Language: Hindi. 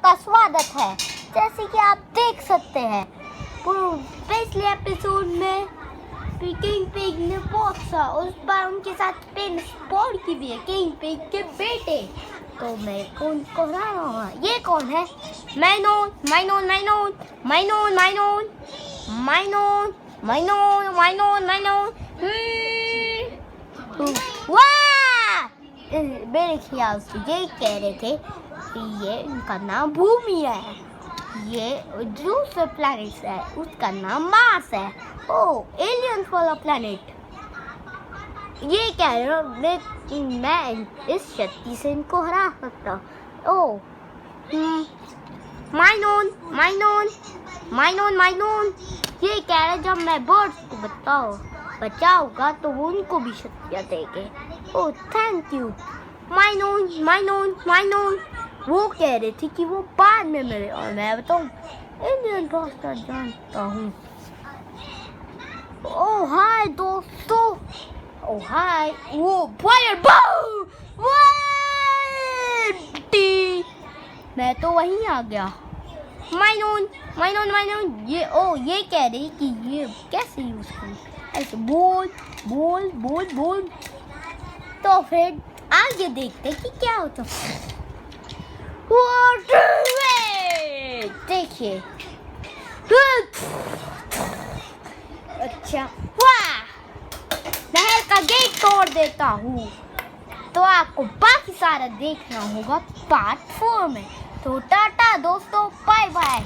आपका स्वागत है। जैसे कि आप देख सकते हैं पिछले एपिसोड में किंग पिग ने बहुत सा उस बार उनके साथ पेन स्पॉट की भी है किंग पिग के बेटे। तो मैं कौन को रहा हूँ, ये कौन है? माइनोन माइनोन माइनोन माइनोन माइनोन माइनोन माइनोन माइनोन माइनोन वाह! मेरे ख्याल से ये कह रहे थे कि ये उनका नाम भूमि है, ये दूसरे प्लैनेट है, उसका नाम मार्स है। ओह, एलियंस वाला प्लैनेट। ये कह रहे हो मैं इस शक्ति से इनको हरा सकता। ओह, माइनोन माइनोन माइनोन माइनोन ये कह रहे जब मैं बर्ड्स को बचाऊंगा तो वो उनको भी शक्तियाँ देंगे। ओह, थैंक यू माइनोन माइनोन माइनोन। वो कह रही थी कि वो बाद में मिले और मैं बताऊँ इंडियन भाषा जानता हूँ। ओह हाय दोस्तों, ओह हाय, वो फायर मैं तो वहीं आ गया। माइनोन माइनोन माइनोन ये कह रही कि ये कैसे यूज करूँ, ऐसे बोल बोल बोल बोल। तो फिर आगे देखते कि क्या होता। देखिए, अच्छा वाह, नहर का गेट तोड़ देता हूँ। तो आपको बाकी सारा देखना होगा पार्ट 4 में। तो टाटा दोस्तों, बाय बाय।